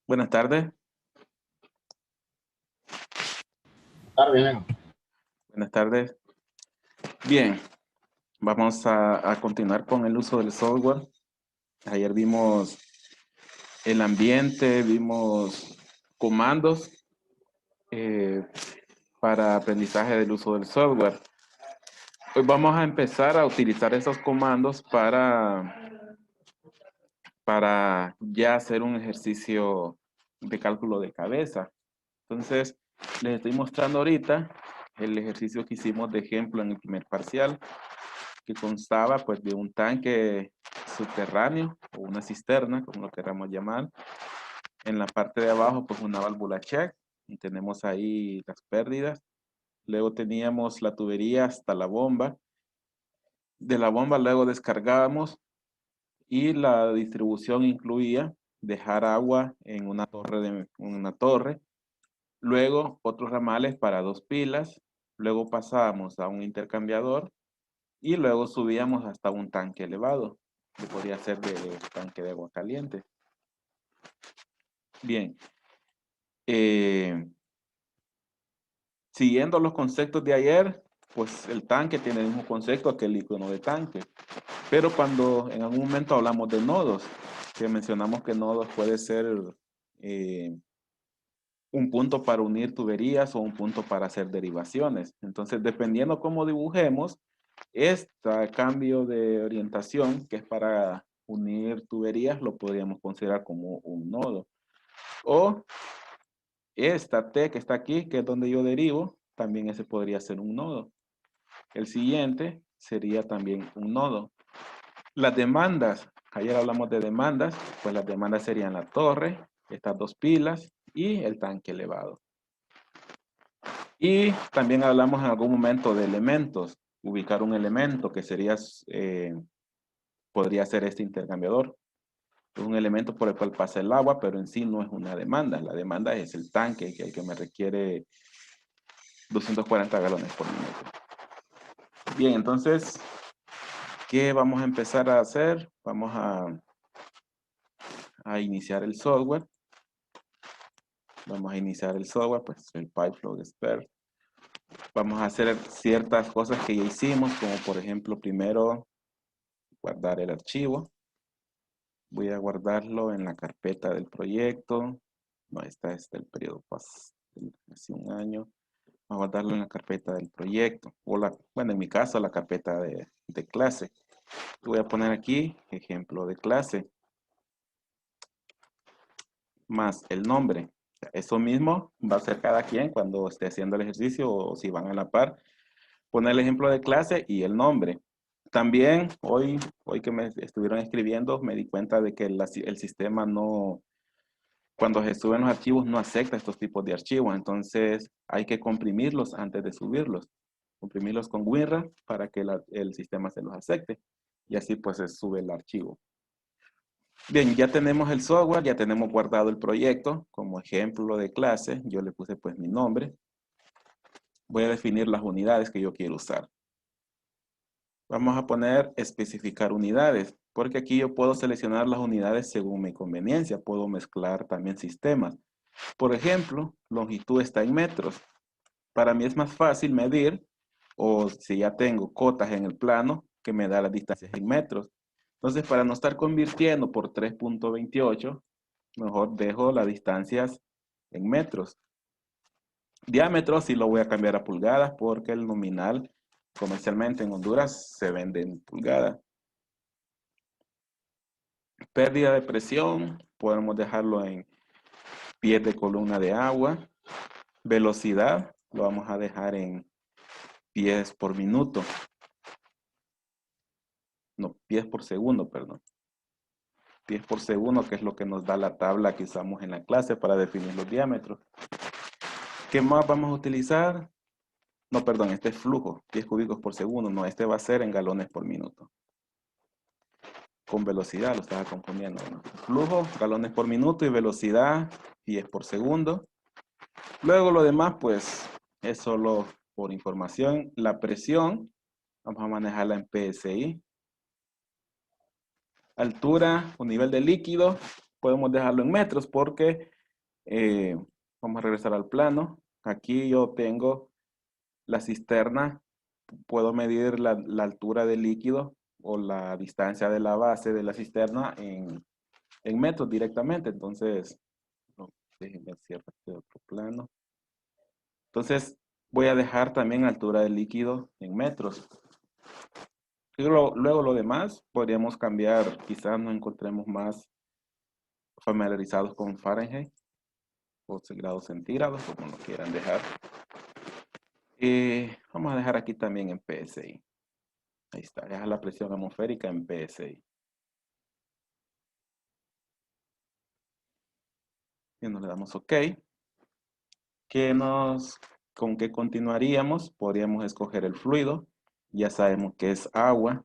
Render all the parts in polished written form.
Buenas tardes. Tarde, Diego. Buenas tardes. Bien, vamos a continuar con el uso del software. Ayer vimos el ambiente, vimos comandos para aprendizaje del uso del software. Hoy vamos a empezar a utilizar esos comandos para ya hacer un ejercicio de cálculo de cabeza. Entonces, les estoy mostrando ahorita el ejercicio que hicimos de ejemplo en el primer parcial, que constaba pues de un tanque subterráneo o una cisterna, como lo queramos llamar. En la parte de abajo pues una válvula check y tenemos ahí las pérdidas. Luego teníamos la tubería hasta la bomba. De la bomba luego descargábamos y la distribución incluía dejar agua en una torre. Luego otros ramales para dos pilas. Luego pasábamos a un intercambiador y luego subíamos hasta un tanque elevado, que podría ser de tanque de agua caliente. Bien, siguiendo los conceptos de ayer, pues el tanque tiene el mismo concepto que el icono de tanque. Pero cuando en algún momento hablamos de nodos, que mencionamos que nodos puede ser un punto para unir tuberías o un punto para hacer derivaciones. Entonces, dependiendo cómo dibujemos, este cambio de orientación, que es para unir tuberías, lo podríamos considerar como un nodo. O esta T que está aquí, que es donde yo derivo, también ese podría ser un nodo. El siguiente sería también un nodo. Las demandas, ayer hablamos de demandas, pues las demandas serían la torre, estas dos pilas y el tanque elevado. Y también hablamos en algún momento de elementos, ubicar un elemento que sería, podría ser este intercambiador. Es un elemento por el cual pasa el agua, pero en sí no es una demanda. La demanda es el tanque, que el que me requiere 240 galones por minuto. Bien, entonces, ¿qué vamos a empezar a hacer? Vamos a iniciar el software. Vamos a iniciar el software, pues el Pipeflow Expert. Vamos a hacer ciertas cosas que ya hicimos, como por ejemplo, primero guardar el archivo. Voy a guardarlo en la carpeta del proyecto. No, esta es del periodo hace un año. Voy a guardarlo en la carpeta del proyecto. Bueno, en mi caso, la carpeta de clase. Voy a poner aquí ejemplo de clase. Más el nombre. Eso mismo va a hacer cada quien cuando esté haciendo el ejercicio o si van a la par. Poner el ejemplo de clase y el nombre. También hoy que me estuvieron escribiendo, me di cuenta de que el sistema no, cuando se suben los archivos, no acepta estos tipos de archivos. Entonces hay que comprimirlos antes de subirlos. Comprimirlos con WinRAR para que el sistema se los acepte. Y así pues se sube el archivo. Bien, ya tenemos el software, ya tenemos guardado el proyecto como ejemplo de clase. Yo le puse pues mi nombre. Voy a definir las unidades que yo quiero usar. Vamos a poner especificar unidades, porque aquí yo puedo seleccionar las unidades según mi conveniencia. Puedo mezclar también sistemas. Por ejemplo, longitud está en metros. Para mí es más fácil medir, o si ya tengo cotas en el plano, que me da las distancias en metros. Entonces, para no estar convirtiendo por 3.28, mejor dejo las distancias en metros. Diámetro sí lo voy a cambiar a pulgadas porque el nominal comercialmente en Honduras se vende en pulgadas. Pérdida de presión, podemos dejarlo en pies de columna de agua. Velocidad, lo vamos a dejar en pies por minuto. No, pies por segundo, perdón. Pies por segundo, que es lo que nos da la tabla que usamos en la clase para definir los diámetros. ¿Qué más vamos a utilizar? No, perdón, este es flujo, pies cúbicos por segundo. No, este va a ser en galones por minuto. Con velocidad, lo estaba confundiendo, ¿no? Flujo, galones por minuto y velocidad, pies por segundo. Luego lo demás, pues, es solo por información. La presión, vamos a manejarla en PSI. Altura o nivel de líquido, podemos dejarlo en metros porque Eh, Vamos a regresar al plano. Aquí yo tengo la cisterna. Puedo medir la altura del líquido o la distancia de la base de la cisterna en metros directamente. Entonces, no, déjenme cierrar este otro plano. Entonces, voy a dejar también altura del líquido en metros. Y luego lo demás podríamos cambiar, quizás nos encontremos más familiarizados con Fahrenheit o grados centígrados, como lo quieran dejar. Vamos a dejar aquí también en PSI. Ahí está, deja la presión atmosférica en PSI. Y nos le damos OK. ¿Con qué continuaríamos? Podríamos escoger el fluido. Ya sabemos que es agua.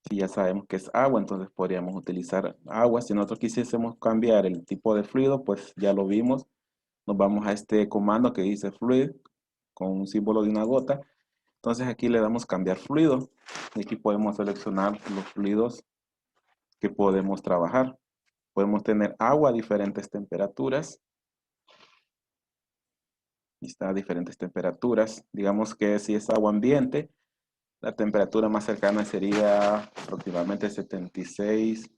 Si ya sabemos que es agua, entonces podríamos utilizar agua. Si nosotros quisiésemos cambiar el tipo de fluido, pues ya lo vimos. Nos vamos a este comando que dice fluid, con un símbolo de una gota. Entonces aquí le damos cambiar fluido. Y aquí podemos seleccionar los fluidos que podemos trabajar. Podemos tener agua a diferentes temperaturas. Está a diferentes temperaturas. Digamos que si es agua ambiente, la temperatura más cercana sería aproximadamente 76,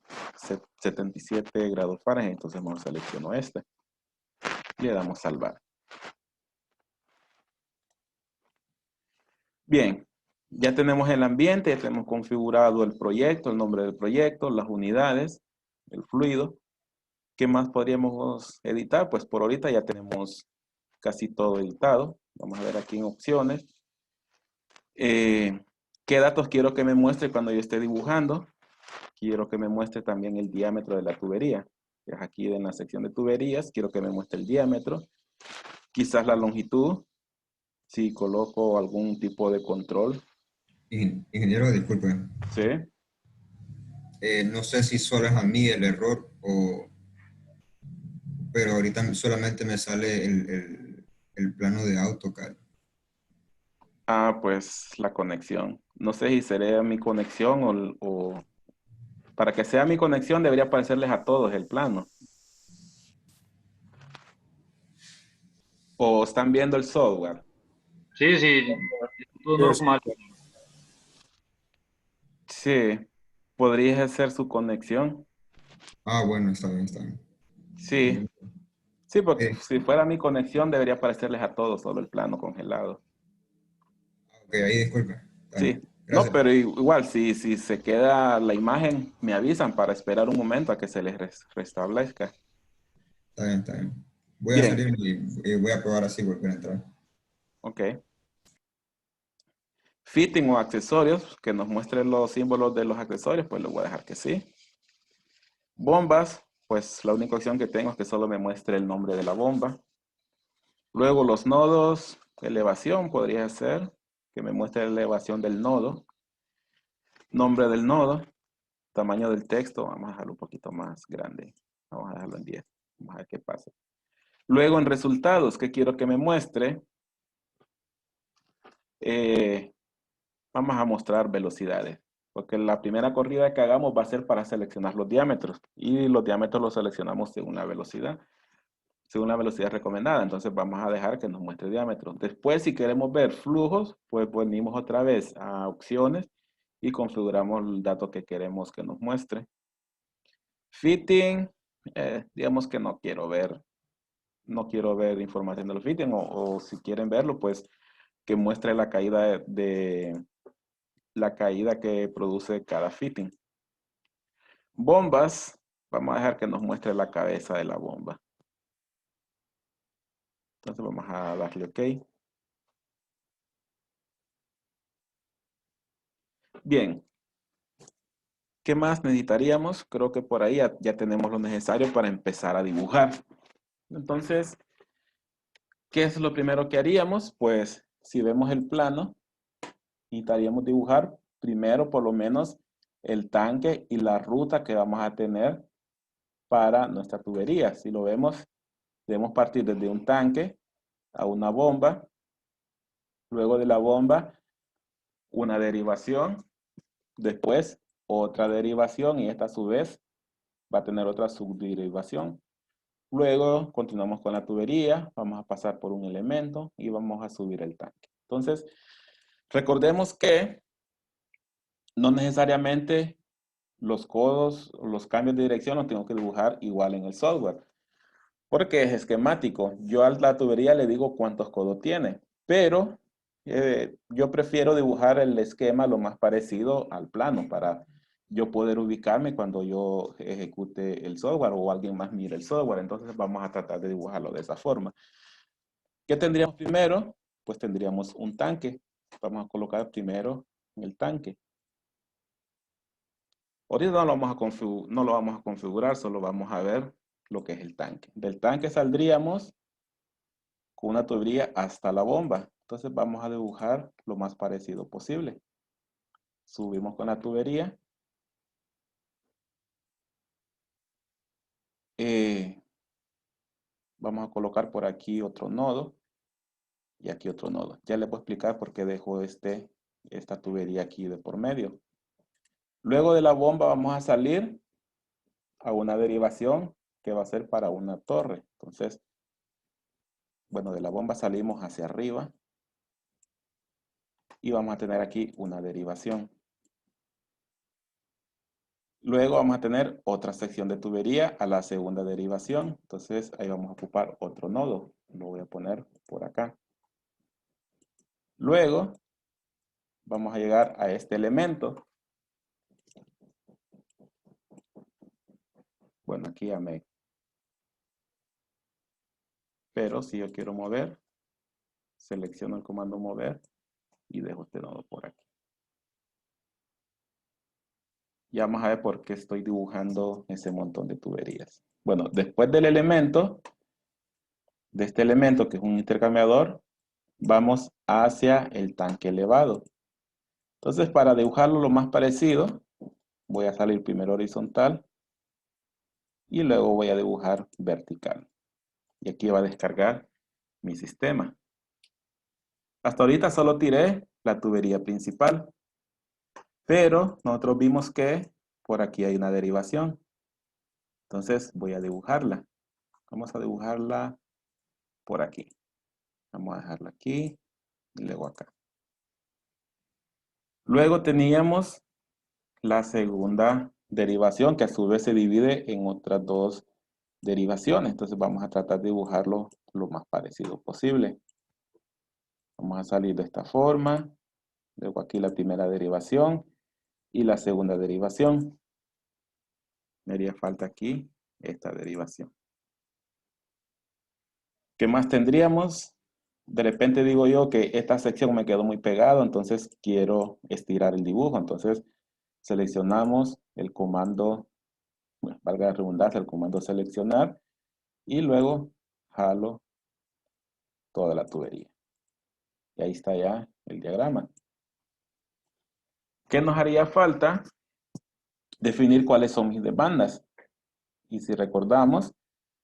77 grados Fahrenheit. Entonces vamos a seleccionar este. Y le damos salvar. Bien, ya tenemos el ambiente, ya tenemos configurado el proyecto, el nombre del proyecto, las unidades, el fluido. ¿Qué más podríamos editar? Pues por ahorita ya tenemos casi todo editado. Vamos a ver aquí en opciones. ¿Qué datos quiero que me muestre cuando yo esté dibujando? Quiero que me muestre también el diámetro de la tubería. Aquí en la sección de tuberías, quiero que me muestre el diámetro. Quizás la longitud, si coloco algún tipo de control. Ingeniero, disculpe. ¿Sí? No sé si solo es a mí el error pero ahorita solamente me sale el plano de AutoCAD. Ah, pues la conexión. No sé si sería mi conexión o para que sea mi conexión debería aparecerles a todos el plano. O están viendo el software. Sí, sí, todo Pues, normal. Sí, podría ser su conexión. bueno, está bien, está bien. Sí, sí, porque Eh, si fuera mi conexión debería aparecerles a todos solo el plano congelado. ok, ahí disculpe. Está Sí, bien. no, Gracias. pero igual, si se queda la imagen, me avisan para esperar un momento a que se les restablezca. Está bien, está bien. Voy a Bien, salir y voy a probar así volver a entrar. ok. Fitting o accesorios, que nos muestren los símbolos de los accesorios, pues le voy a dejar que sí. Bombas, pues la única opción que tengo es que solo me muestre el nombre de la bomba. Luego los nodos, elevación podría ser, que me muestre la elevación del nodo. Nombre del nodo, tamaño del texto, vamos a dejarlo un poquito más grande. Vamos a dejarlo en 10. Vamos a ver qué pasa. Luego en resultados, ¿qué quiero que me muestre? Vamos a mostrar velocidades. Porque la primera corrida que hagamos va a ser para seleccionar los diámetros. Y los diámetros los seleccionamos según la velocidad recomendada. Entonces vamos a dejar que nos muestre diámetro. Después, si queremos ver flujos, pues venimos otra vez a opciones y configuramos el dato que queremos que nos muestre. Fitting, digamos que no quiero ver información de los fitting o si quieren verlo, pues que muestre la caída la caída que produce cada fitting. Bombas, vamos a dejar que nos muestre la cabeza de la bomba. Entonces vamos a darle OK. Bien, ¿qué más necesitaríamos? Creo que por ahí ya tenemos lo necesario para empezar a dibujar. Entonces, ¿qué es lo primero que haríamos? Pues si vemos el plano, necesitaríamos dibujar primero por lo menos el tanque y la ruta que vamos a tener para nuestra tubería. Si lo vemos, debemos partir desde un tanque a una bomba, luego de la bomba una derivación, después otra derivación y esta a su vez va a tener otra subderivación. Luego continuamos con la tubería, vamos a pasar por un elemento y vamos a subir el tanque. Entonces, recordemos que no necesariamente los codos, los cambios de dirección los tengo que dibujar igual en el software, porque es esquemático. Yo a la tubería le digo cuántos codos tiene, pero yo prefiero dibujar el esquema lo más parecido al plano para yo poder ubicarme cuando yo ejecute el software o alguien más mire el software. Entonces vamos a tratar de dibujarlo de esa forma. ¿Qué tendríamos primero? Pues tendríamos un tanque. Vamos a colocar primero en el tanque. Ahorita no lo vamos a configurar, solo vamos a ver lo que es el tanque. Del tanque saldríamos con una tubería hasta la bomba. Entonces vamos a dibujar lo más parecido posible. Subimos con la tubería. Vamos a colocar por aquí otro nodo y aquí otro nodo. Ya les voy a explicar por qué dejo esta tubería aquí de por medio. Luego de la bomba vamos a salir a una derivación que va a ser para una torre. Entonces, bueno, de la bomba salimos hacia arriba y vamos a tener aquí una derivación. Luego vamos a tener otra sección de tubería a la segunda derivación. Entonces ahí vamos a ocupar otro nodo. Lo voy a poner por acá. Luego vamos a llegar a este elemento. Bueno, aquí ya me... Pero si yo quiero mover, selecciono el comando mover y dejo este nodo por aquí. Ya vamos a ver por qué estoy dibujando ese montón de tuberías. Bueno, después del elemento, de este elemento que es un intercambiador, vamos hacia el tanque elevado. Entonces, para dibujarlo lo más parecido, voy a salir primero horizontal y luego voy a dibujar vertical. Y aquí va a descargar mi sistema. Hasta ahorita solo tiré la tubería principal, pero nosotros vimos que por aquí hay una derivación. Entonces voy a dibujarla. Vamos a dibujarla por aquí. Vamos a dejarla aquí y luego acá. Luego teníamos la segunda derivación, que a su vez se divide en otras dos derivaciones. Entonces vamos a tratar de dibujarlo lo más parecido posible. Vamos a salir de esta forma. Luego aquí la primera derivación y la segunda derivación. Me haría falta aquí esta derivación. ¿Qué más tendríamos? De repente digo yo que esta sección me quedó muy pegado, entonces quiero estirar el dibujo. Entonces seleccionamos el comando, bueno, valga la redundancia, el comando seleccionar y luego jalo toda la tubería. Y ahí está ya el diagrama. ¿Qué nos haría falta? Definir cuáles son mis demandas. Y si recordamos,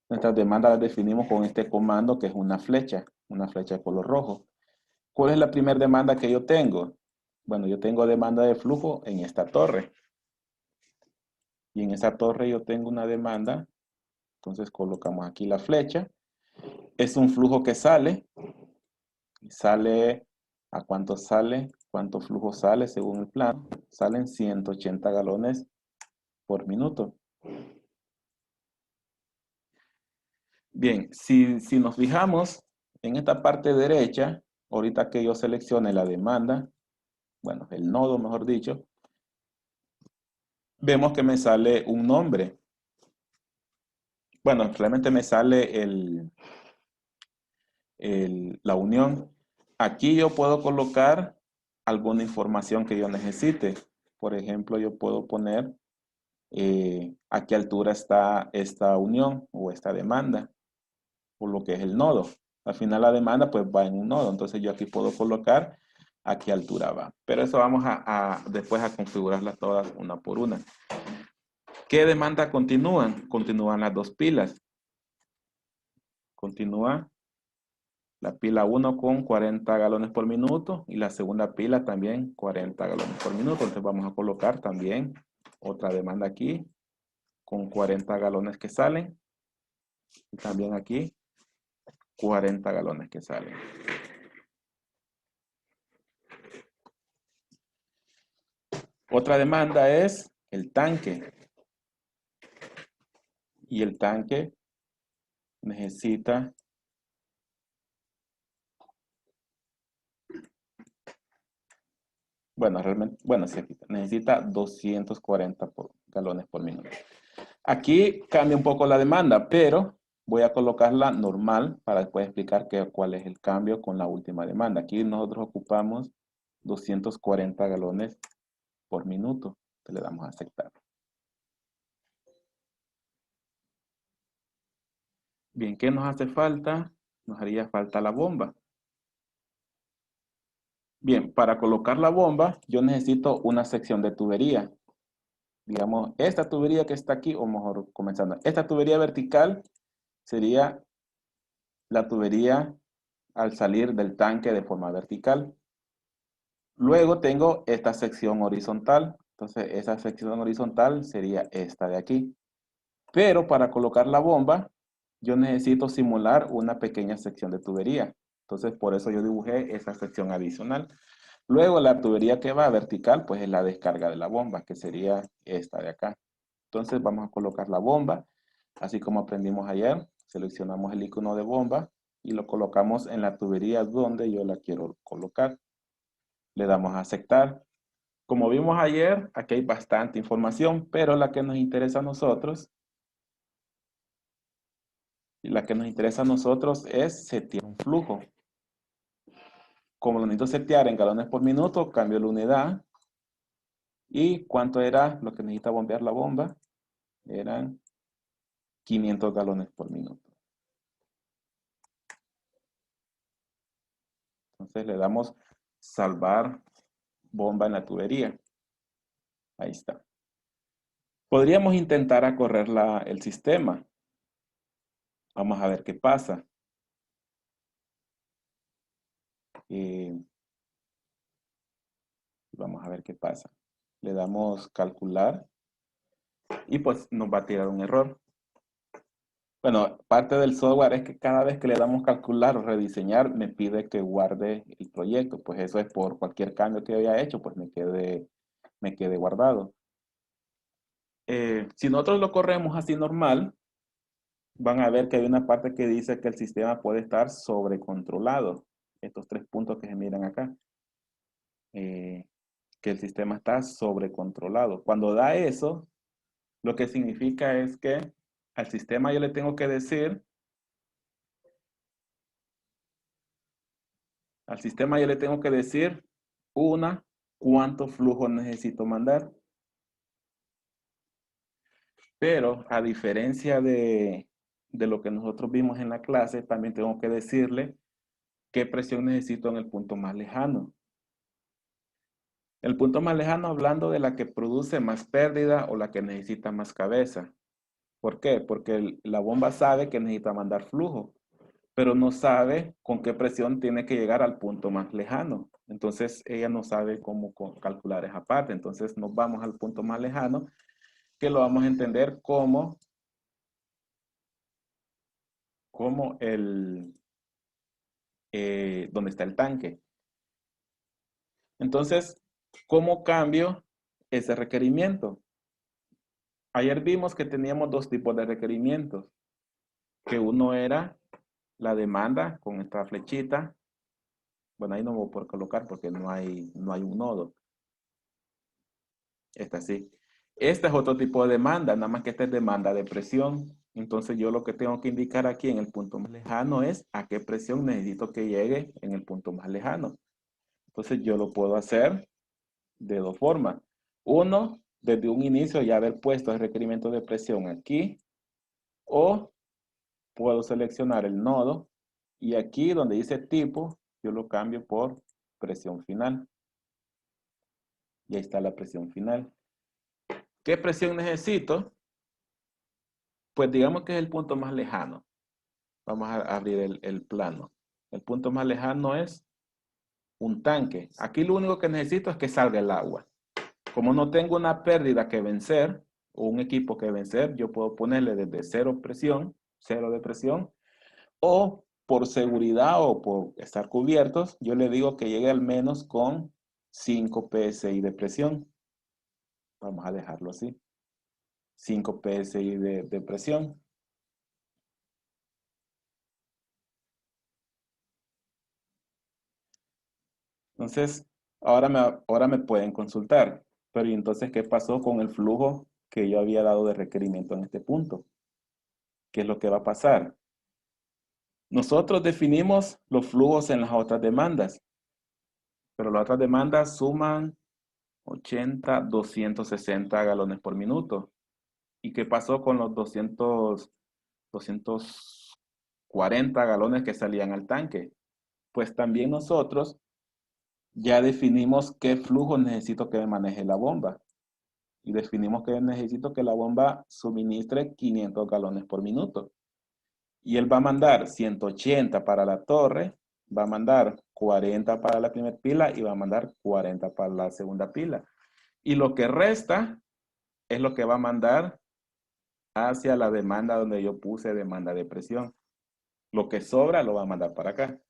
nuestras demandas las definimos con este comando que es una flecha de color rojo. ¿Cuál es la primera demanda que yo tengo? Bueno, yo tengo demanda de flujo en esta torre. Y en esa torre yo tengo una demanda. Entonces colocamos aquí la flecha. Es un flujo que sale. Sale, ¿a cuánto sale? ¿Cuánto flujo sale según el plan? Salen 180 galones por minuto. Bien, si nos fijamos en esta parte derecha, ahorita que yo seleccione la demanda, bueno, el nodo mejor dicho, vemos que me sale un nombre. Bueno, realmente me sale la unión. Aquí yo puedo colocar alguna información que yo necesite. Por ejemplo, yo puedo poner a qué altura está esta unión o esta demanda, o lo que es el nodo. Al final la demanda pues va en un nodo, entonces yo aquí puedo colocar a qué altura va. Pero eso vamos después a configurarlas todas una por una. ¿Qué demanda continúan? Continúan las dos pilas. Continúa la pila 1 con 40 galones por minuto y la segunda pila también 40 galones por minuto. Entonces vamos a colocar también otra demanda aquí con 40 galones que salen. Y también aquí, 40 galones que salen. Otra demanda es el tanque. Y el tanque necesita realmente, sí, necesita 240 galones por minuto. Aquí cambia un poco la demanda, pero voy a colocarla normal para después explicar cuál es el cambio con la última demanda. Aquí nosotros ocupamos 240 galones por minuto. Le damos a aceptar. Bien, ¿qué nos hace falta? Nos haría falta la bomba. Bien, para colocar la bomba, yo necesito una sección de tubería. Digamos, esta tubería que está aquí, o mejor comenzando, esta tubería vertical sería la tubería al salir del tanque de forma vertical. Luego tengo esta sección horizontal. Entonces, esa sección horizontal sería esta de aquí. Pero para colocar la bomba, yo necesito simular una pequeña sección de tubería. Entonces, por eso yo dibujé esa sección adicional. Luego, la tubería que va vertical, pues es la descarga de la bomba, que sería esta de acá. Entonces, vamos a colocar la bomba. Así como aprendimos ayer, seleccionamos el icono de bomba y lo colocamos en la tubería donde yo la quiero colocar. Le damos a aceptar. Como vimos ayer, aquí hay bastante información, pero la que nos interesa a nosotros es setear un flujo. Como lo necesito setear en galones por minuto, cambio la unidad. ¿Y cuánto era lo que necesita bombear la bomba? Eran 500 galones por minuto. Entonces le damos salvar bomba en la tubería. Ahí está. Podríamos intentar a correr el sistema. Vamos a ver qué pasa. Vamos a ver qué pasa. Le damos calcular y pues nos va a tirar un error. Bueno, parte del software es que cada vez que le damos calcular o rediseñar, me pide que guarde el proyecto. Pues eso es por cualquier cambio que haya hecho, pues me quede guardado. Si nosotros lo corremos así normal, van a ver que hay una parte que dice que el sistema puede estar sobrecontrolado. Estos 3 puntos que se miran acá. Que el sistema está sobrecontrolado. Cuando da eso, lo que significa es que al sistema yo le tengo que decir, cuánto flujo necesito mandar. Pero a diferencia de lo que nosotros vimos en la clase, también tengo que decirle qué presión necesito en el punto más lejano. El punto más lejano hablando de la que produce más pérdida o la que necesita más cabeza. ¿Por qué? Porque la bomba sabe que necesita mandar flujo, pero no sabe con qué presión tiene que llegar al punto más lejano. Entonces, ella no sabe cómo calcular esa parte. Entonces, nos vamos al punto más lejano, que lo vamos a entender como donde está el tanque. Entonces, ¿cómo cambio ese requerimiento? Ayer vimos que teníamos 2 tipos de requerimientos, que uno era la demanda con esta flechita. Bueno, ahí no voy a poder colocar porque no hay un nodo. Esta sí. Este es otro tipo de demanda, nada más que esta es demanda de presión. Entonces yo lo que tengo que indicar aquí en el punto más lejano es a qué presión necesito que llegue en el punto más lejano. Entonces yo lo puedo hacer de 2 formas. Uno, desde un inicio ya haber puesto el requerimiento de presión aquí, o puedo seleccionar el nodo y aquí donde dice tipo, yo lo cambio por presión final. Y ahí está la presión final. ¿Qué presión necesito? Pues digamos que es el punto más lejano. Vamos a abrir el plano. El punto más lejano es un tanque. Aquí lo único que necesito es que salga el agua. Como no tengo una pérdida que vencer, o un equipo que vencer, yo puedo ponerle desde cero de presión, o por seguridad o por estar cubiertos, yo le digo que llegue al menos con 5 PSI de presión. Vamos a dejarlo así. 5 PSI de presión. Entonces, ahora me pueden consultar. Pero ¿y entonces qué pasó con el flujo que yo había dado de requerimiento en este punto? ¿Qué es lo que va a pasar? Nosotros definimos los flujos en las otras demandas, pero las otras demandas suman 80, 260 galones por minuto. ¿Y qué pasó con los 240 galones que salían al tanque? Pues también nosotros ya definimos qué flujo necesito que me maneje la bomba. Y definimos que necesito que la bomba suministre 500 galones por minuto. Y él va a mandar 180 para la torre, va a mandar 40 para la primera pila y va a mandar 40 para la segunda pila. Y lo que resta es lo que va a mandar hacia la demanda donde yo puse demanda de presión. Lo que sobra lo va a mandar para acá.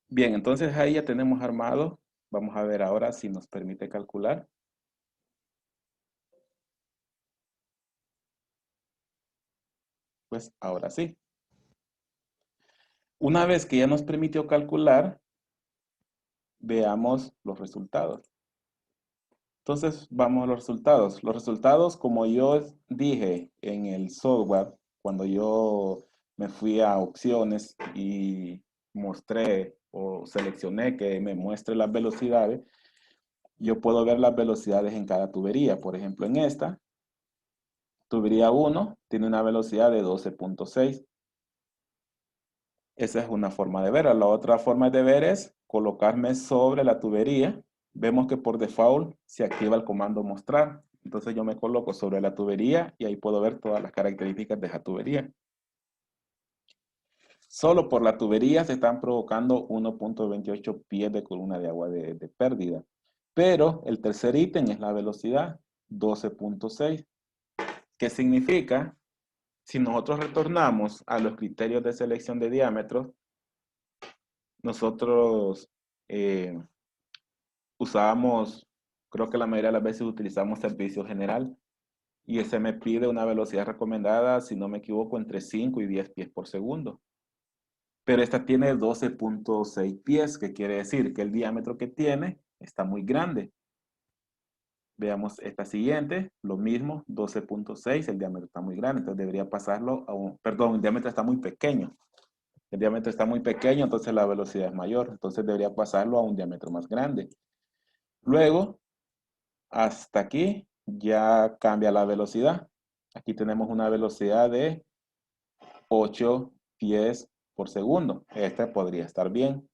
Bien, entonces ahí ya tenemos armado. Vamos a ver ahora si nos permite calcular. Pues ahora sí. Una vez que ya nos permitió calcular, veamos los resultados. Entonces, vamos a los resultados. Los resultados, como yo dije en el software, cuando yo me fui a opciones y mostré o seleccioné que me muestre las velocidades, yo puedo ver las velocidades en cada tubería. Por ejemplo, en esta, tubería 1 tiene una velocidad de 12.6. Esa es una forma de ver. La otra forma de ver es colocarme sobre la tubería. Vemos que por default se activa el comando mostrar. Entonces yo me coloco sobre la tubería y ahí puedo ver todas las características de esa tubería. Solo por la tubería se están provocando 1.28 pies de columna de agua de pérdida. Pero el tercer ítem es la velocidad, 12.6. ¿Qué significa? Si nosotros retornamos a los criterios de selección de diámetros, nosotros usábamos, creo que la mayoría de las veces utilizamos servicio general y ese me pide una velocidad recomendada, si no me equivoco, entre 5 y 10 pies por segundo. Pero esta tiene 12.6 pies, que quiere decir que el diámetro que tiene está muy grande. Veamos esta siguiente, lo mismo, 12.6, el diámetro está muy grande, entonces debería pasarlo a un, perdón, el diámetro está muy pequeño. El diámetro está muy pequeño, entonces la velocidad es mayor, entonces debería pasarlo a un diámetro más grande. Luego, hasta aquí ya cambia la velocidad. Aquí tenemos una velocidad de 8 pies por segundo. Esta podría estar bien.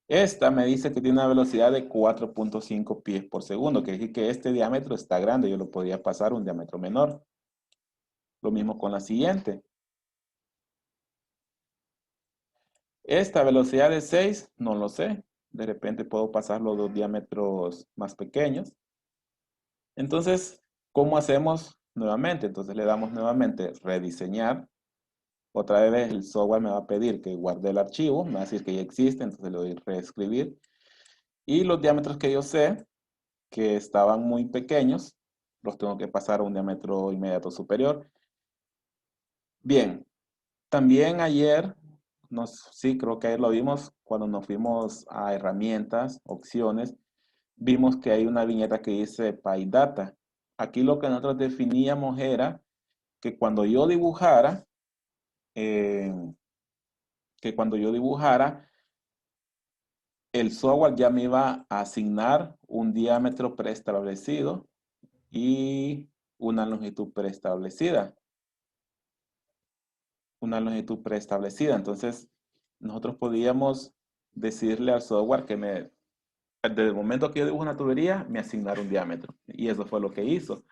Esta me dice que tiene una velocidad de 4.5 pies por segundo. Quiere decir que este diámetro está grande. Yo lo podría pasar a un diámetro menor. Lo mismo con la siguiente. Esta velocidad de 6, no lo sé. De repente puedo pasar los dos diámetros más pequeños. Entonces, ¿cómo hacemos nuevamente? Entonces le damos nuevamente rediseñar. Otra vez el software me va a pedir que guarde el archivo, me va a decir que ya existe, entonces le doy reescribir. Y los diámetros que yo sé que estaban muy pequeños, los tengo que pasar a un diámetro inmediato superior. Bien, también ayer, sí, creo que ayer lo vimos cuando nos fuimos a herramientas, opciones, vimos que hay una viñeta que dice PyData. Aquí lo que nosotros definíamos era que cuando yo dibujara, eh, el software ya me iba a asignar un diámetro preestablecido y una longitud preestablecida. Entonces, nosotros podíamos decirle al software que desde el momento que yo dibujo una tubería, me asignara un diámetro. Y eso fue lo que hizo.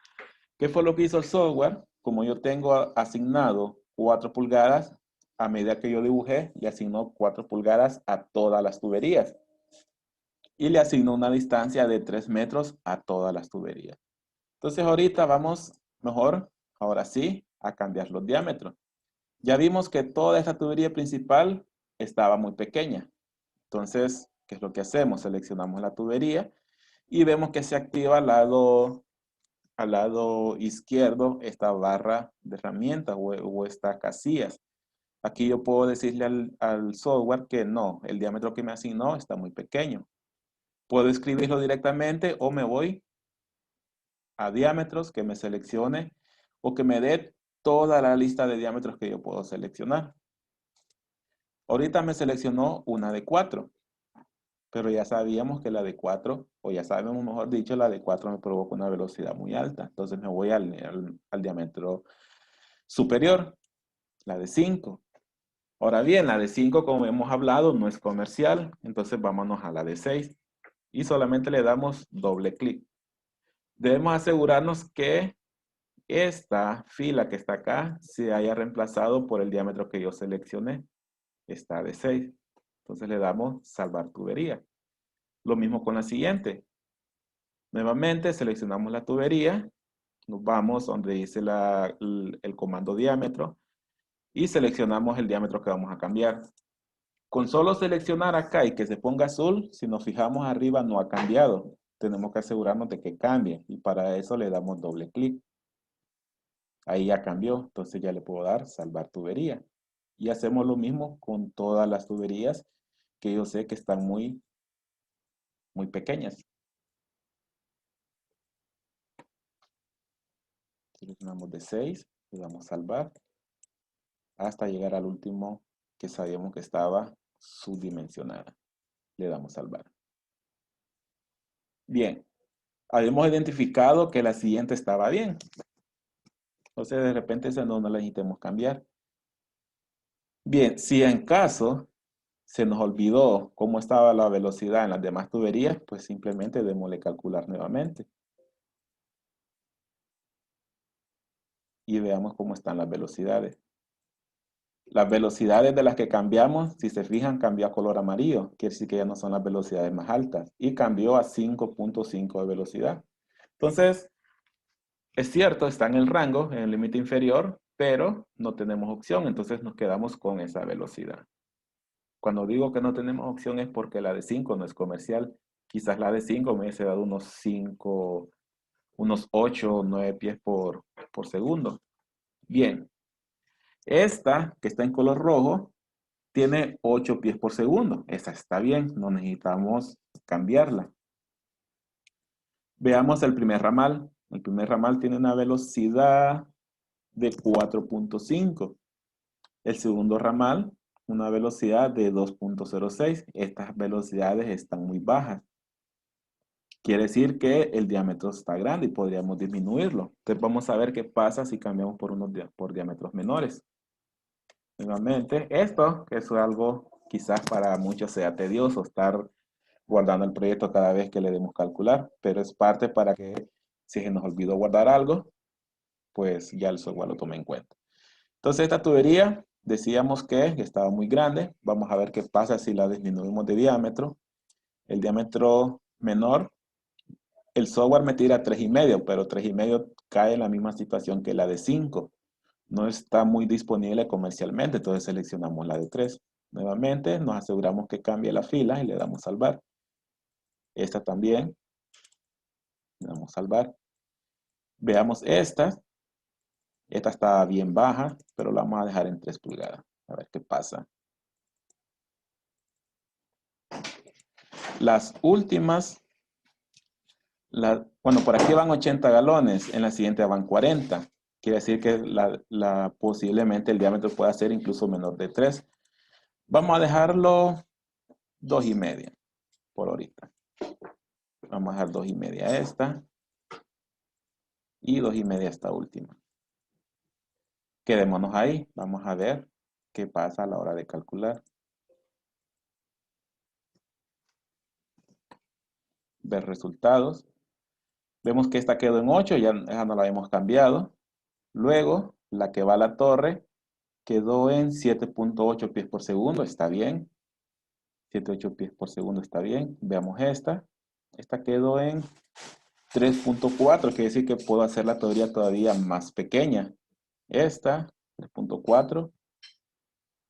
¿Qué fue lo que hizo el software? Como yo tengo asignado 4 pulgadas, a medida que yo dibujé, le asignó 4 pulgadas a todas las tuberías. Y le asignó una distancia de 3 metros a todas las tuberías. Entonces ahorita vamos mejor, ahora sí, a cambiar los diámetros. Ya vimos que toda esta tubería principal estaba muy pequeña. Entonces, ¿qué es lo que hacemos? Seleccionamos la tubería y vemos que se activa al lado izquierdo esta barra de herramientas o estas casillas. Aquí yo puedo decirle al software que no, el diámetro que me asignó está muy pequeño. Puedo escribirlo directamente o me voy a diámetros, que me seleccione o que me dé toda la lista de diámetros que yo puedo seleccionar. Ahorita me seleccionó una de 4, pero ya sabíamos que la de 4, o ya sabemos mejor dicho, la de 4 me provoca una velocidad muy alta. Entonces me voy al diámetro superior, la de 5. Ahora bien, la de 5, como hemos hablado, no es comercial, entonces vámonos a la de 6 y solamente le damos doble clic. Debemos asegurarnos que esta fila que está acá se haya reemplazado por el diámetro que yo seleccioné. Está de 6. Entonces le damos salvar tubería. Lo mismo con la siguiente. Nuevamente seleccionamos la tubería, nos vamos donde dice el comando diámetro y seleccionamos el diámetro que vamos a cambiar. Con solo seleccionar acá y que se ponga azul, si nos fijamos arriba no ha cambiado. Tenemos que asegurarnos de que cambie y para eso le damos doble clic. Ahí ya cambió, entonces ya le puedo dar salvar tubería. Y hacemos lo mismo con todas las tuberías que yo sé que están muy pequeñas. Seleccionamos de 6, le damos salvar hasta llegar al último que sabíamos que estaba subdimensionada. Le damos salvar. Bien, habíamos identificado que la siguiente estaba bien. Entonces de repente esa no la necesitamos cambiar. Bien, si en caso se nos olvidó cómo estaba la velocidad en las demás tuberías, pues simplemente démosle calcular nuevamente. Y veamos cómo están las velocidades. Las velocidades de las que cambiamos, si se fijan, cambió a color amarillo. Quiere decir que ya no son las velocidades más altas. Y cambió a 5.5 de velocidad. Entonces, es cierto, está en el rango, en el límite inferior, pero no tenemos opción. Entonces nos quedamos con esa velocidad. Cuando digo que no tenemos opción es porque la de 5 no es comercial. Quizás la de 5 me hubiese dado unos 5, unos 8 o 9 pies por segundo. Bien. Esta, que está en color rojo, tiene 8 pies por segundo. Esa está bien, no necesitamos cambiarla. Veamos el primer ramal. El primer ramal tiene una velocidad de 4.5. El segundo ramal, una velocidad de 2.06. Estas velocidades están muy bajas. Quiere decir que el diámetro está grande y podríamos disminuirlo. Entonces vamos a ver qué pasa si cambiamos por diámetros menores. Nuevamente, esto que es algo quizás para muchos sea tedioso estar guardando el proyecto cada vez que le demos calcular, pero es parte para que si se nos olvidó guardar algo, pues ya el software lo tome en cuenta. Entonces esta tubería decíamos que estaba muy grande. Vamos a ver qué pasa si la disminuimos de diámetro. El diámetro menor, el software me tira 3,5, pero 3,5 cae en la misma situación que la de 5. No está muy disponible comercialmente, entonces seleccionamos la de 3. Nuevamente nos aseguramos que cambie la fila y le damos salvar. Esta también, le damos salvar. Veamos esta. Esta está bien baja, pero la vamos a dejar en 3 pulgadas. A ver qué pasa. Las últimas, bueno, por aquí van 80 galones, en la siguiente van 40. Quiere decir que posiblemente el diámetro pueda ser incluso menor de 3. Vamos a dejarlo 2,5 por ahorita. Vamos a dejar 2,5 a esta y 2,5 a esta última. Quedémonos ahí. Vamos a ver qué pasa a la hora de calcular. Ver resultados. Vemos que esta quedó en 8, ya esa no la hemos cambiado. Luego, la que va a la torre quedó en 7.8 pies por segundo, está bien. 7.8 pies por segundo está bien. Veamos esta. Esta quedó en 3.4, quiere decir que puedo hacer la teoría todavía más pequeña. Esta, 3.4,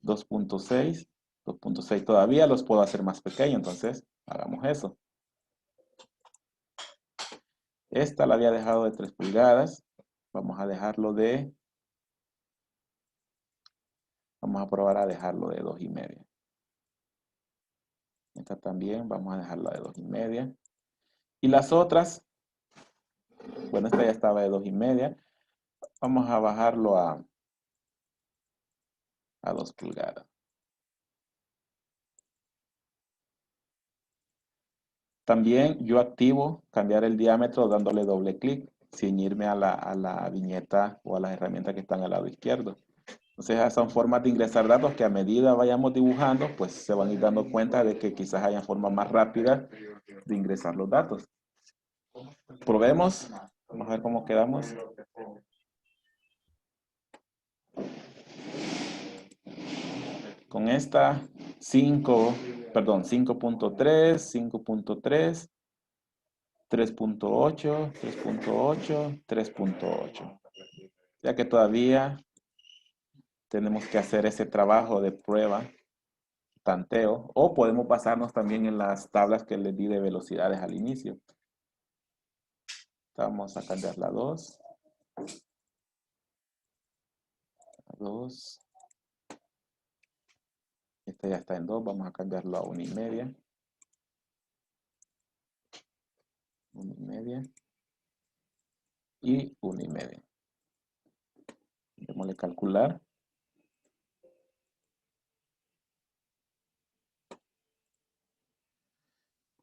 2.6, 2.6 todavía los puedo hacer más pequeños, entonces hagamos eso. Esta la había dejado de 3 pulgadas, vamos a dejarlo de, vamos a probar a dejarlo de 2,5. Esta también vamos a dejarla de 2,5. Y las otras, bueno, esta ya estaba de 2,5. Vamos a bajarlo a 2 pulgadas. También yo activo cambiar el diámetro dándole doble clic, sin irme a la viñeta o a las herramientas que están al lado izquierdo. Entonces esas son formas de ingresar datos que a medida vayamos dibujando, pues se van a ir dando cuenta de que quizás haya formas más rápidas de ingresar los datos. Probemos, vamos a ver cómo quedamos. Con esta 5.3, 5.3, 3.8, 3.8, 3.8. Ya que todavía tenemos que hacer ese trabajo de prueba, tanteo, o podemos basarnos también en las tablas que les di de velocidades al inicio. Vamos a cambiar la 2. 2. Este ya está en 2, vamos a cambiarlo a 1,5. 1,5. Y 1,5. Démosle calcular.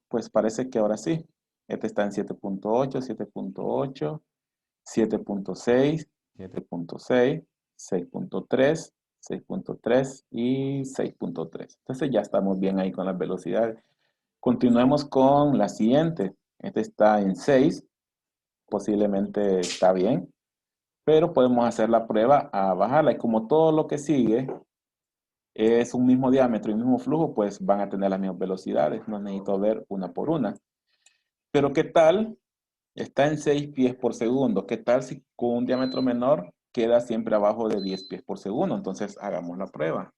Pues parece que ahora sí. Este está en 7.8, 7.8, 7.6, 7.6, 6.3, 6.3 y 6.3. Entonces ya estamos bien ahí con las velocidades. Continuemos con la siguiente. Este está en 6. Posiblemente está bien. Pero podemos hacer la prueba a bajarla. Y como todo lo que sigue es un mismo diámetro y mismo flujo, pues van a tener las mismas velocidades. No necesito ver una por una. Pero ¿qué tal? Está en 6 pies por segundo. ¿Qué tal si con un diámetro menor queda siempre abajo de 10 pies por segundo? Entonces hagamos la prueba.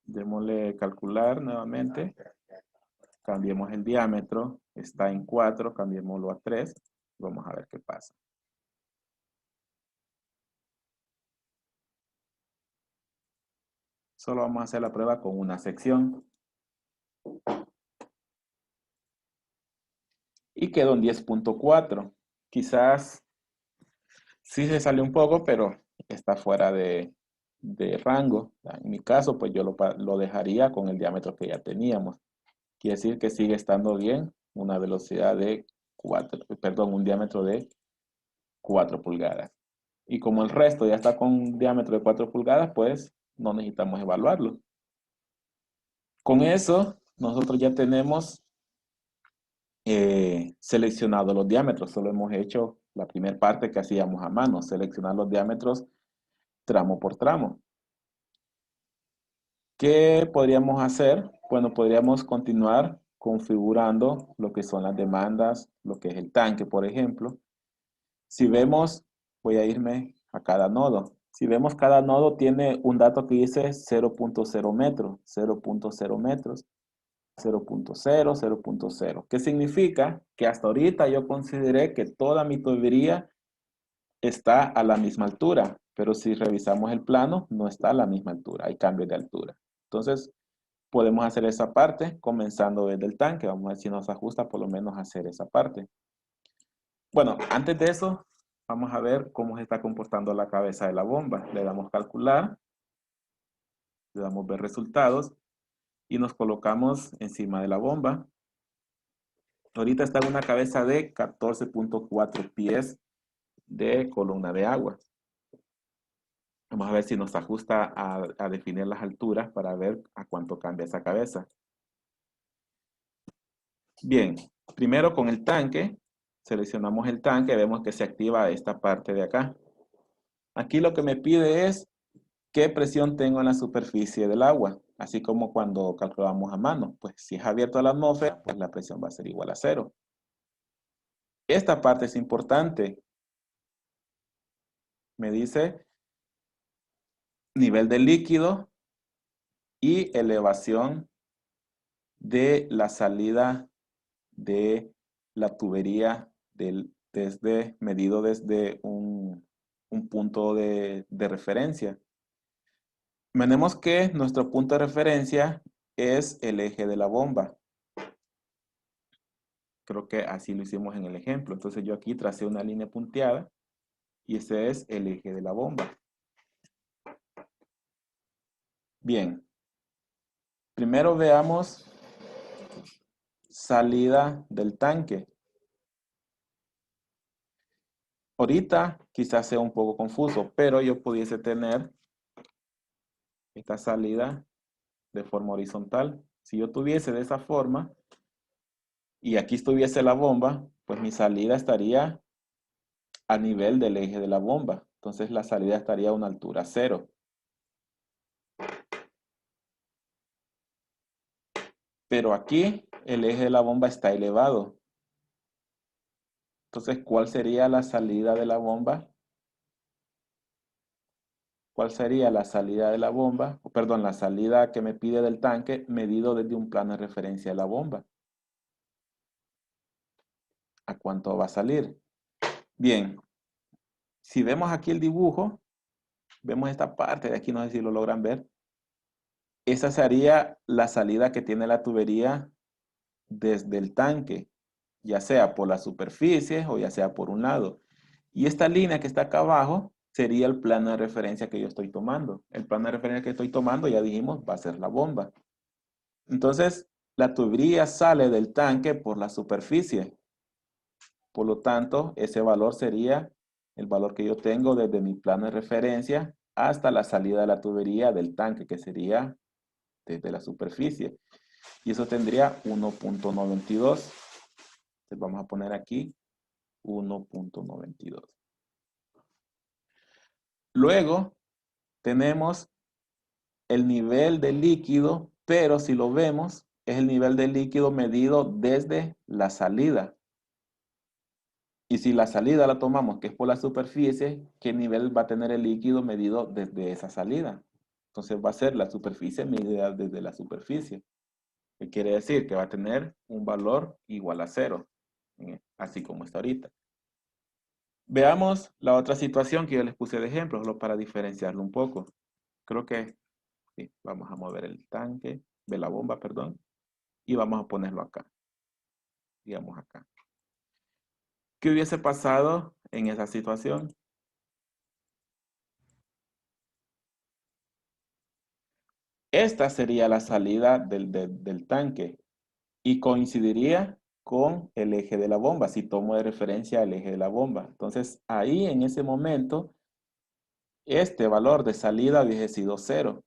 Démosle calcular nuevamente. Cambiemos el diámetro. Está en 4, cambiémoslo a 3. Vamos a ver qué pasa. Solo vamos a hacer la prueba con una sección. Y quedó en 10.4. Quizás sí se salió un poco, pero está fuera de rango. En mi caso, pues yo lo dejaría con el diámetro que ya teníamos. Quiere decir que sigue estando bien una velocidad de 4, perdón, un diámetro de 4 pulgadas. Y como el resto ya está con un diámetro de 4 pulgadas, pues no necesitamos evaluarlo. Con eso, nosotros ya tenemos seleccionado los diámetros. Solo hemos hecho la primera parte que hacíamos a mano, seleccionar los diámetros tramo por tramo. ¿Qué podríamos hacer? Bueno, podríamos continuar configurando lo que son las demandas, lo que es el tanque, por ejemplo. Si vemos, voy a irme a cada nodo. Si vemos, cada nodo tiene un dato que dice 0.0 metros, 0.0 metros, 0.0, 0.0. ¿Qué significa? Que hasta ahorita yo consideré que toda mi tubería está a la misma altura, pero si revisamos el plano, no está a la misma altura, hay cambios de altura. Entonces, podemos hacer esa parte comenzando desde el tanque. Vamos a ver si nos ajusta por lo menos a hacer esa parte. Bueno, antes de eso, vamos a ver cómo se está comportando la cabeza de la bomba. Le damos calcular, le damos ver resultados y nos colocamos encima de la bomba. Ahorita está en una cabeza de 14.4 pies de columna de agua. Vamos a ver si nos ajusta a definir las alturas para ver a cuánto cambia esa cabeza. Bien, primero con el tanque, seleccionamos el tanque, vemos que se activa esta parte de acá. Aquí lo que me pide es qué presión tengo en la superficie del agua, así como cuando calculamos a mano. Pues si es abierto a la atmósfera, pues la presión va a ser igual a 0. Esta parte es importante. Me dice nivel de líquido y elevación de la salida de la tubería medido desde un punto de referencia. Tenemos que nuestro punto de referencia es el eje de la bomba. Creo que así lo hicimos en el ejemplo. Entonces yo aquí tracé una línea punteada y ese es el eje de la bomba. Bien. Primero veamos salida del tanque. Ahorita quizás sea un poco confuso, pero yo pudiese tener esta salida de forma horizontal. Si yo tuviese de esa forma y aquí estuviese la bomba, pues mi salida estaría a nivel del eje de la bomba. Entonces la salida estaría a una altura 0. Pero aquí el eje de la bomba está elevado. Entonces, ¿cuál sería la salida de la bomba? ¿Cuál sería la salida de la bomba? Perdón, la salida que me pide del tanque medido desde un plano de referencia de la bomba. ¿A cuánto va a salir? Bien, si vemos aquí el dibujo, vemos esta parte de aquí, no sé si lo logran ver. Esa sería la salida que tiene la tubería desde el tanque, ya sea por la superficie o ya sea por un lado. Y esta línea que está acá abajo sería el plano de referencia que yo estoy tomando. El plano de referencia que estoy tomando, ya dijimos, va a ser la bomba. Entonces, la tubería sale del tanque por la superficie. Por lo tanto, ese valor sería el valor que yo tengo desde mi plano de referencia hasta la salida de la tubería del tanque, que sería desde la superficie. Y eso tendría 1.92. Entonces vamos a poner aquí 1.92. Luego tenemos el nivel de líquido, pero si lo vemos, es el nivel de líquido medido desde la salida. Y si la salida la tomamos, que es por la superficie, ¿qué nivel va a tener el líquido medido desde esa salida? Entonces va a ser la superficie medida desde la superficie. ¿Qué quiere decir? Que va a tener un valor igual a 0, así como está ahorita. Veamos la otra situación que yo les puse de ejemplo, solo para diferenciarlo un poco. Creo que sí, vamos a mover el tanque de la bomba, perdón, y vamos a ponerlo acá. Digamos acá. ¿Qué hubiese pasado en esa situación? Esta sería la salida del tanque y coincidiría con el eje de la bomba, si tomo de referencia el eje de la bomba. Entonces, ahí en ese momento, este valor de salida hubiese sido 0.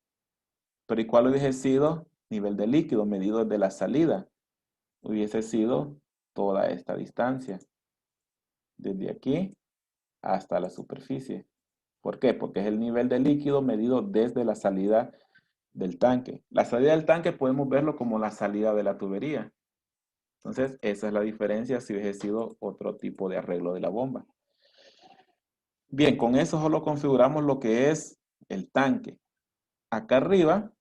Pero ¿y cuál hubiese sido? Nivel de líquido medido desde la salida. Hubiese sido toda esta distancia. Desde aquí hasta la superficie. ¿Por qué? Porque es el nivel de líquido medido desde la salida del tanque. La salida del tanque podemos verlo como la salida de la tubería. Entonces, esa es la diferencia si hubiese sido otro tipo de arreglo de la bomba. Bien, con eso solo configuramos lo que es el tanque. Acá arriba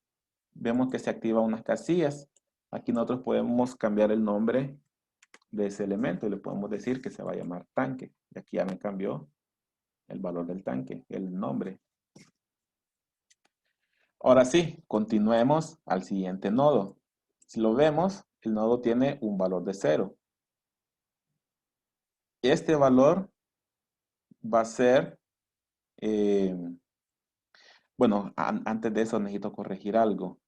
vemos que se activan unas casillas. Aquí nosotros podemos cambiar el nombre de ese elemento y le podemos decir que se va a llamar tanque. Y aquí ya me cambió el valor del tanque, el nombre. Ahora sí, continuemos al siguiente nodo. Si lo vemos, el nodo tiene un valor de 0. Este valor va a ser, bueno, antes de eso necesito corregir algo.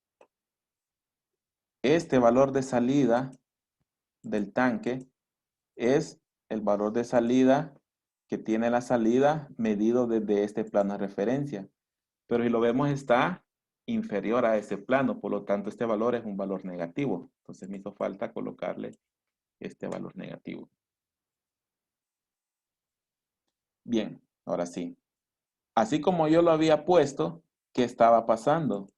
Este valor de salida del tanque es el valor de salida que tiene la salida medido desde este plano de referencia. Pero si lo vemos está inferior a ese plano, por lo tanto este valor es un valor negativo. Entonces me hizo falta colocarle este valor negativo. Bien, ahora sí. Así como yo lo había puesto, ¿qué estaba pasando?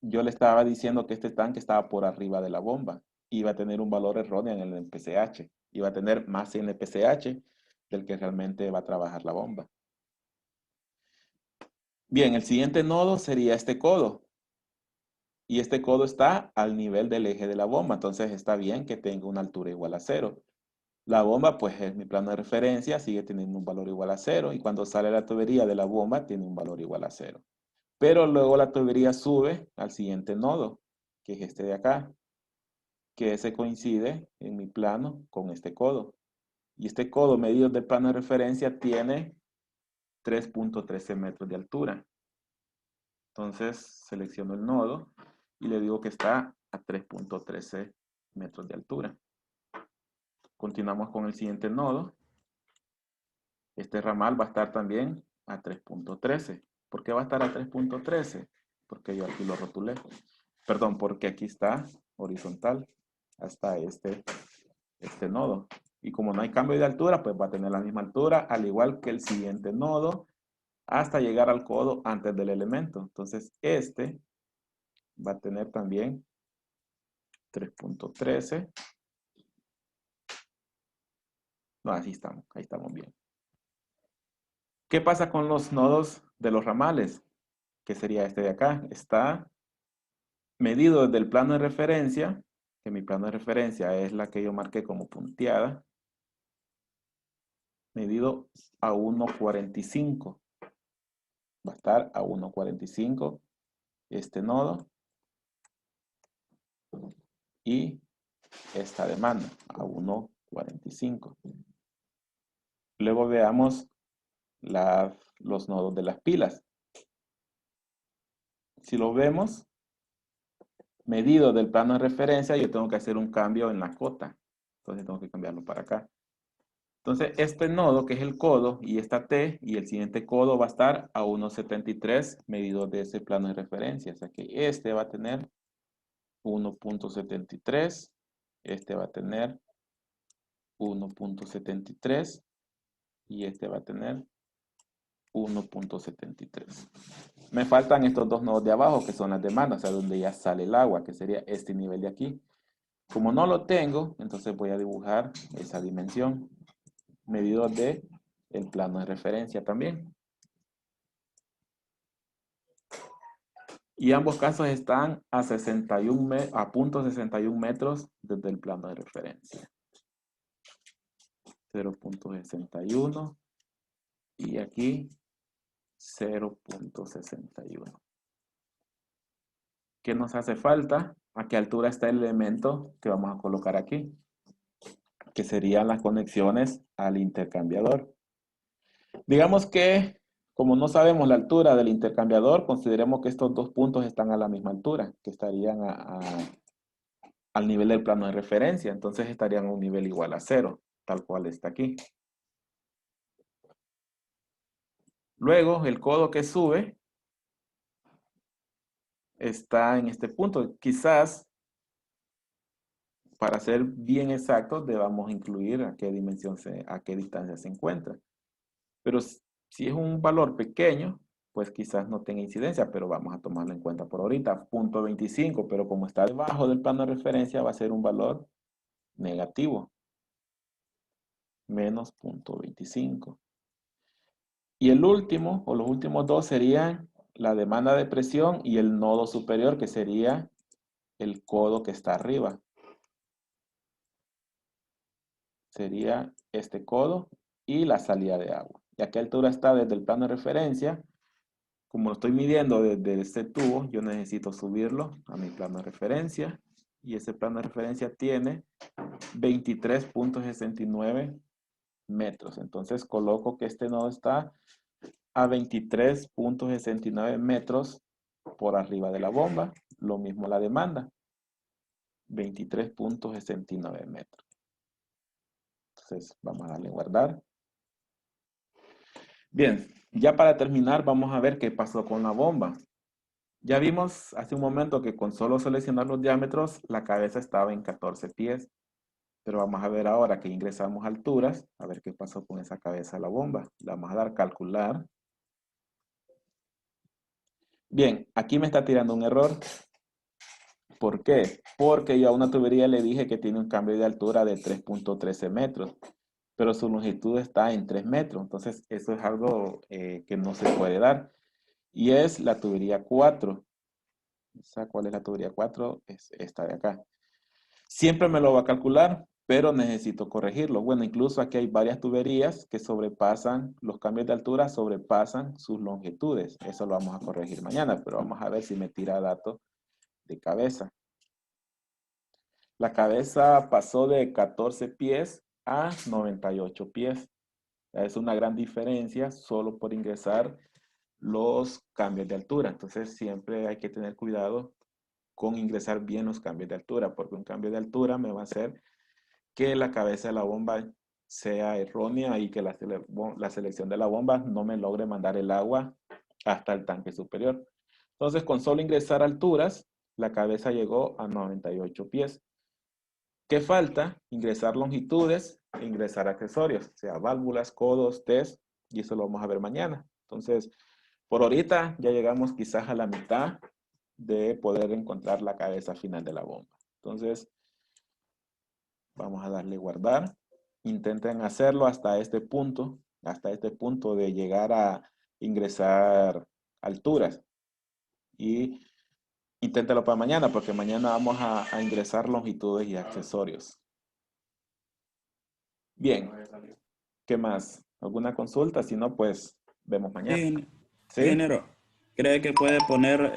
Yo le estaba diciendo que este tanque estaba por arriba de la bomba. Iba a tener un valor erróneo en el PCH. y va a tener más NPCH del que realmente va a trabajar la bomba. Bien, el siguiente nodo sería este codo. Y este codo está al nivel del eje de la bomba, entonces está bien que tenga una altura igual a 0. La bomba, pues es mi plano de referencia, sigue teniendo un valor igual a 0, y cuando sale la tubería de la bomba tiene un valor igual a 0. Pero luego la tubería sube al siguiente nodo, que es este de acá, que ese coincide en mi plano con este codo. Y este codo medido del plano de referencia tiene 3.13 metros de altura. Entonces selecciono el nodo y le digo que está a 3.13 metros de altura. Continuamos con el siguiente nodo. Este ramal va a estar también a 3.13. ¿Por qué va a estar a 3.13? Porque yo aquí lo rotulé. Perdón, porque aquí está horizontal hasta este nodo. Y como no hay cambio de altura, pues va a tener la misma altura, al igual que el siguiente nodo, hasta llegar al codo antes del elemento. Entonces, este va a tener también 3.13. No, así estamos, ahí estamos bien. ¿Qué pasa con los nodos de los ramales? Que sería este de acá. Está medido desde el plano de referencia, que mi plano de referencia es la que yo marqué como punteada, medido a 1.45. Va a estar a 1.45 este nodo y esta demanda a 1.45. Luego veamos los nodos de las pilas. Si lo vemos, medido del plano de referencia, yo tengo que hacer un cambio en la cota. Entonces tengo que cambiarlo para acá. Entonces este nodo, que es el codo, y esta T, y el siguiente codo va a estar a 1.73 medido de ese plano de referencia. O sea que este va a tener 1.73, este va a tener 1.73 y este va a tener 1.73. Me faltan estos dos nodos de abajo que son las demandas, o sea, donde ya sale el agua, que sería este nivel de aquí. Como no lo tengo, entonces voy a dibujar esa dimensión, medido de el plano de referencia también. Y ambos casos están a 0.61 metros desde el plano de referencia. 0.61 y aquí 0.61. ¿Qué nos hace falta? ¿A qué altura está el elemento que vamos a colocar aquí? Que serían las conexiones al intercambiador. Digamos que, como no sabemos la altura del intercambiador, consideremos que estos dos puntos están a la misma altura, que estarían al nivel del plano de referencia. Entonces estarían a un nivel igual a 0, tal cual está aquí. Luego, el codo que sube está en este punto. Quizás, para ser bien exactos, debamos incluir a qué dimensión, a qué distancia se encuentra. Pero si es un valor pequeño, pues quizás no tenga incidencia, pero vamos a tomarlo en cuenta por ahorita. 0.25, pero como está debajo del plano de referencia, va a ser un valor negativo. Menos 0.25. Y el último, o los últimos dos, serían la demanda de presión y el nodo superior, que sería el codo que está arriba. Sería este codo y la salida de agua. ¿Y a qué altura está desde el plano de referencia? Como lo estoy midiendo desde este tubo, yo necesito subirlo a mi plano de referencia. Y ese plano de referencia tiene 23.69 metros. Entonces coloco que este nodo está a 23.69 metros por arriba de la bomba. Lo mismo la demanda. 23.69 metros. Entonces vamos a darle guardar. Bien, ya para terminar vamos a ver qué pasó con la bomba. Ya vimos hace un momento que con solo seleccionar los diámetros la cabeza estaba en 14 pies. Pero vamos a ver ahora que ingresamos alturas, a ver qué pasó con esa cabeza de la bomba. Le vamos a dar calcular. Bien, aquí me está tirando un error. ¿Por qué? Porque yo a una tubería le dije que tiene un cambio de altura de 3.13 metros, pero su longitud está en 3 metros. Entonces, eso es algo que no se puede dar. Y es la tubería 4. ¿Cuál es la tubería 4? Es esta de acá. Siempre me lo va a calcular, pero necesito corregirlo. Bueno, incluso aquí hay varias tuberías que sobrepasan, los cambios de altura sobrepasan sus longitudes. Eso lo vamos a corregir mañana, pero vamos a ver si me tira datos de cabeza. La cabeza pasó de 14 pies a 98 pies. Es una gran diferencia solo por ingresar los cambios de altura. Entonces siempre hay que tener cuidado con ingresar bien los cambios de altura, porque un cambio de altura me va a hacer que la cabeza de la bomba sea errónea y que la selección de la bomba no me logre mandar el agua hasta el tanque superior. Entonces, con solo ingresar alturas, la cabeza llegó a 98 pies. ¿Qué falta? Ingresar longitudes e ingresar accesorios, o sea, válvulas, codos, test, y eso lo vamos a ver mañana. Entonces, por ahorita ya llegamos quizás a la mitad de poder encontrar la cabeza final de la bomba. Entonces, vamos a darle guardar. Intenten hacerlo hasta este punto de llegar a ingresar alturas. Y inténtelo para mañana, porque mañana vamos a ingresar longitudes y accesorios. Bien, ¿qué más? ¿Alguna consulta? Si no, pues vemos mañana. Sí, ¿Sí? ingeniero, ¿cree que puede poner,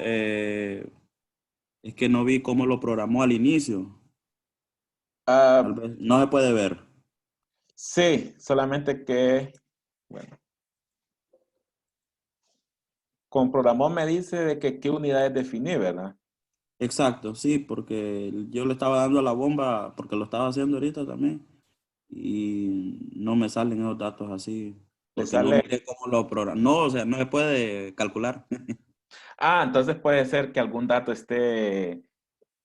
es que no vi cómo lo programó al inicio? Tal Ah, vez no se puede ver. sí, solamente que, bueno, con programón me dice de que qué unidades definí, ¿verdad? Exacto, sí, porque yo le estaba dando a la bomba, porque lo estaba haciendo ahorita también, y no me salen esos datos así, Le porque no sale. miré cómo lo programó. No, o sea, no se puede calcular. Ah, entonces puede ser que algún dato esté,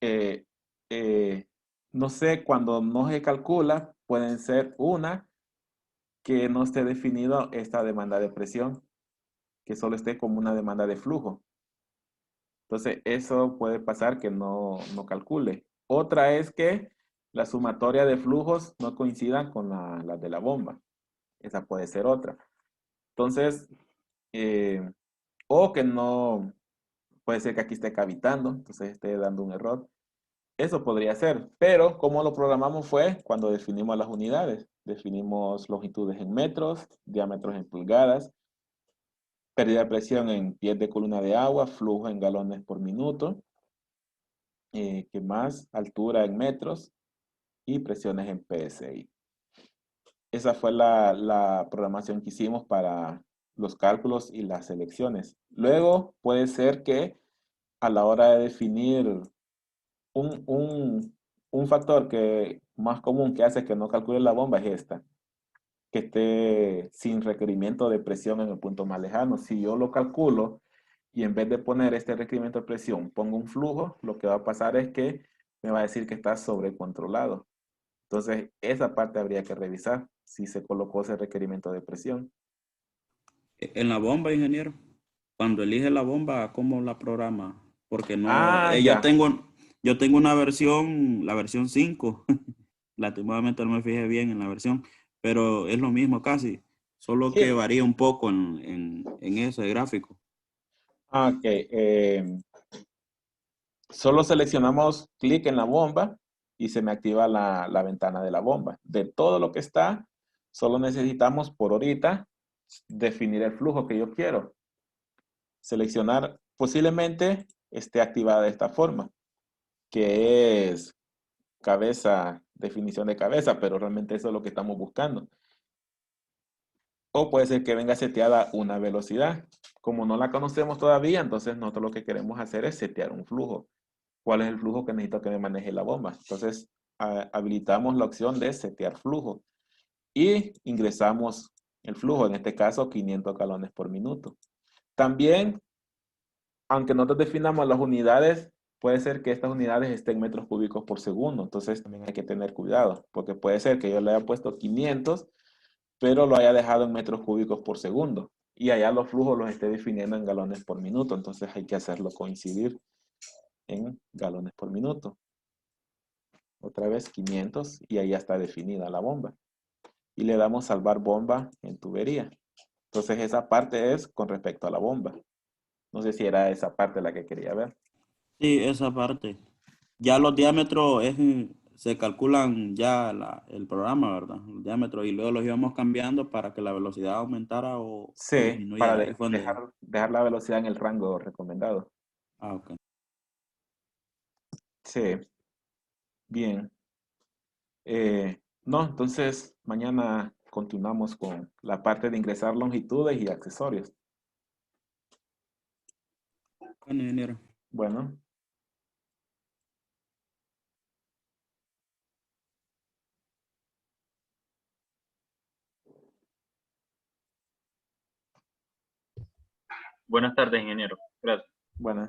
eh, eh, no sé, cuando no se calcula, pueden ser una que no esté definido esta demanda de presión, que solo esté como una demanda de flujo. Entonces, eso puede pasar que no calcule. Otra es que la sumatoria de flujos no coincidan con la de la bomba. Esa puede ser otra. Entonces, eh, o que no, puede ser que aquí esté cavitando, entonces esté dando un error. Eso podría ser, pero como lo programamos fue cuando definimos las unidades. Definimos longitudes en metros, diámetros en pulgadas, pérdida de presión en pies de columna de agua, flujo en galones por minuto, ¿qué más? Altura en metros y presiones en PSI. Esa fue la programación que hicimos para los cálculos y las selecciones. Luego puede ser que a la hora de definir un, un, un factor que más común que hace que no calcule la bomba es esta, que esté sin requerimiento de presión en el punto más lejano. Si yo lo calculo y en vez de poner este requerimiento de presión pongo un flujo, lo que va a pasar es que me va a decir que está sobrecontrolado. Entonces, esa parte habría que revisar si se colocó ese requerimiento de presión. En la bomba, ingeniero, cuando elige la bomba, ¿cómo la programa? Porque no, Ah, ya. yo tengo una versión, la versión 5. Lastimosamente no me fijé bien en la versión, pero es lo mismo casi, solo que Sí. varía un poco en ese gráfico. Ah, ok. Solo seleccionamos clic en la bomba y se me activa la ventana de la bomba. De todo lo que está, solo necesitamos por ahorita definir el flujo que yo quiero. Seleccionar, posiblemente esté activada de esta forma, que es cabeza, definición de cabeza, pero realmente eso es lo que estamos buscando. O puede ser que venga seteada una velocidad. Como no la conocemos todavía, entonces nosotros lo que queremos hacer es setear un flujo. ¿Cuál es el flujo que necesito que me maneje la bomba? Entonces, habilitamos la opción de setear flujo y ingresamos el flujo, en este caso 500 galones por minuto. También, aunque nosotros definamos las unidades, puede ser que estas unidades estén en metros cúbicos por segundo. Entonces, también hay que tener cuidado, porque puede ser que yo le haya puesto 500, pero lo haya dejado en metros cúbicos por segundo. Y allá los flujos los esté definiendo en galones por minuto. Entonces, hay que hacerlo coincidir. en galones por minuto. Otra vez 500 y ahí ya está definida la bomba. Y le damos salvar bomba en tubería. Entonces esa parte es con respecto a la bomba. No sé si era esa parte la que quería ver. Sí, esa parte. Ya los diámetros se calculan ya el programa, ¿verdad? Los diámetros y luego los íbamos cambiando para que la velocidad aumentara o Sí, para disminuyera. Ahí fue donde... dejar la velocidad en el rango recomendado. Ah, ok. Sí, bien. No, entonces mañana continuamos con la parte de ingresar longitudes y accesorios. Bueno, ingeniero. Bueno, Buenas tardes, ingeniero. Gracias. bueno.